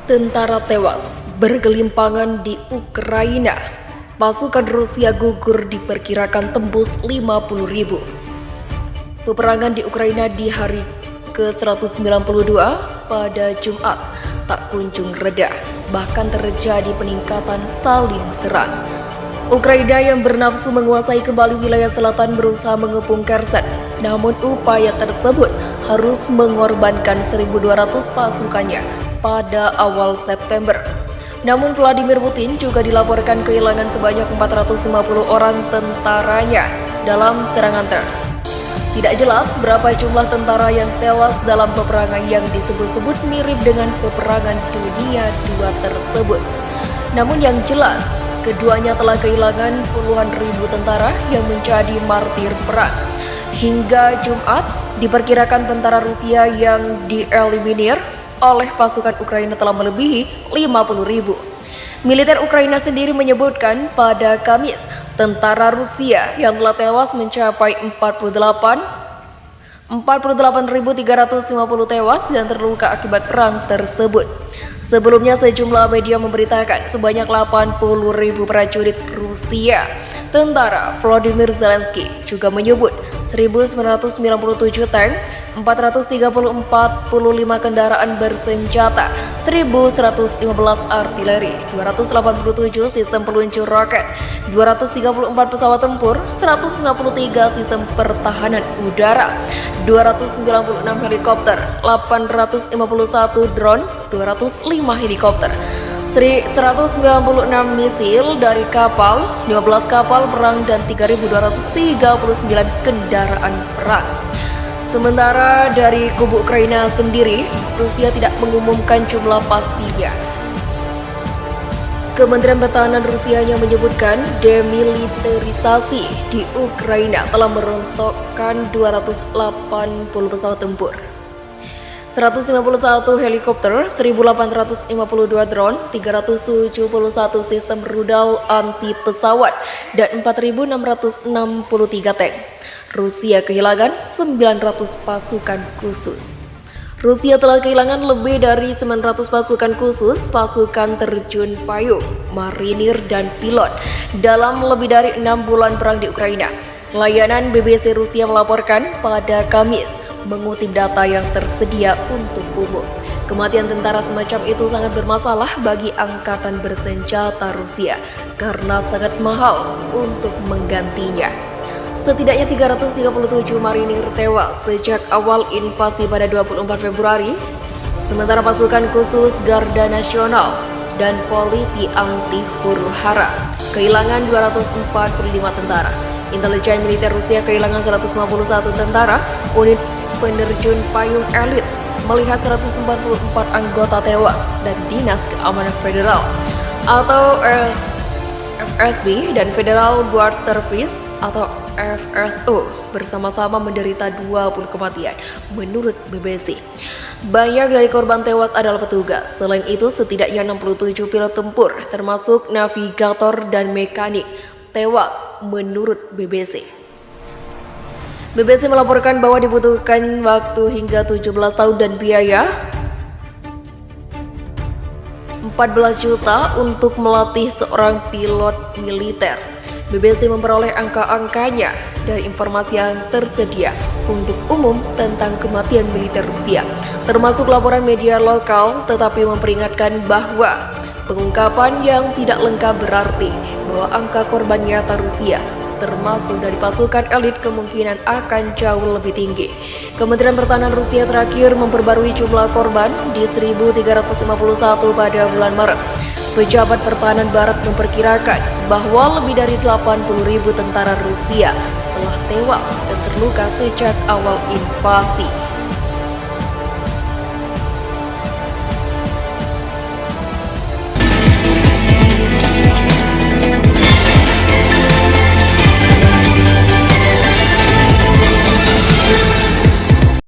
Tentara tewas bergelimpangan di Ukraina. Pasukan Rusia gugur diperkirakan tembus 50.000. Peperangan di Ukraina di hari ke-192 pada Jumat tak kunjung reda, bahkan terjadi peningkatan saling serang. Ukraina yang bernafsu menguasai kembali wilayah selatan berusaha mengepung Kherson, namun upaya tersebut harus mengorbankan 1.200 pasukannya pada awal September. Namun Vladimir Putin juga dilaporkan kehilangan sebanyak 450 orang tentaranya dalam serangan TERS. Tidak jelas berapa jumlah tentara yang tewas dalam peperangan yang disebut-sebut mirip dengan peperangan dunia II tersebut. Namun yang jelas, keduanya telah kehilangan puluhan ribu tentara yang menjadi martir perang. Hingga Jumat, diperkirakan tentara Rusia yang dieliminir oleh pasukan Ukraina telah melebihi 50.000. Militer Ukraina sendiri menyebutkan pada Kamis, tentara Rusia yang telah tewas mencapai 48.350 tewas dan terluka akibat perang tersebut. Sebelumnya sejumlah media memberitakan sebanyak 80.000 prajurit Rusia. Tentara Volodymyr Zelensky juga menyebut 1.997 tank, 435 kendaraan bersenjata, 1.115 artileri, 287 sistem peluncur roket, 234 pesawat tempur, 153 sistem pertahanan udara, 296 helikopter, 851 drone, 205 helikopter, 196 misil dari kapal, 15 kapal perang dan 3.239 kendaraan perang. Sementara dari kubu Ukraina sendiri, Rusia tidak mengumumkan jumlah pastinya. Kementerian Pertahanan Rusianya menyebutkan demilitarisasi di Ukraina telah merontokkan 280 pesawat tempur, 151 helikopter, 1.852 drone, 371 sistem rudal anti pesawat, dan 4.663 tank. Rusia kehilangan 900 pasukan khusus. Rusia telah kehilangan lebih dari 900 pasukan khusus, pasukan terjun payung, marinir, dan pilot dalam lebih dari 6 bulan perang di Ukraina. Layanan BBC Rusia melaporkan pada Kamis, mengutip data yang tersedia untuk umum. Kematian tentara semacam itu sangat bermasalah bagi angkatan bersenjata Rusia karena sangat mahal untuk menggantinya. Setidaknya 337 marinir tewas sejak awal invasi pada 24 Februari, sementara pasukan khusus Garda Nasional dan polisi anti huru-hara kehilangan 245 tentara. Intelijen militer Rusia kehilangan 151 tentara, unit penerjun payung elit melihat 144 anggota tewas, dan Dinas Keamanan Federal atau FSB dan Federal Guard Service atau FSO bersama-sama menderita 20 kematian menurut BBC. Banyak dari korban tewas adalah petugas. Selain itu, setidaknya 67 pilot tempur termasuk navigator dan mekanik tewas menurut BBC. BBC melaporkan bahwa dibutuhkan waktu hingga 17 tahun dan biaya 14 juta untuk melatih seorang pilot militer. BBC memperoleh angka-angkanya dari informasi yang tersedia untuk umum tentang kematian militer Rusia, termasuk laporan media lokal, tetapi memperingatkan bahwa pengungkapan yang tidak lengkap berarti bahwa angka korban nyata Rusia termasuk dari pasukan elit kemungkinan akan jauh lebih tinggi. Kementerian Pertahanan Rusia terakhir memperbarui jumlah korban di 1.351 pada bulan Maret. Pejabat pertahanan barat memperkirakan bahwa lebih dari 80.000 tentara Rusia telah tewas dan terluka sejak awal invasi.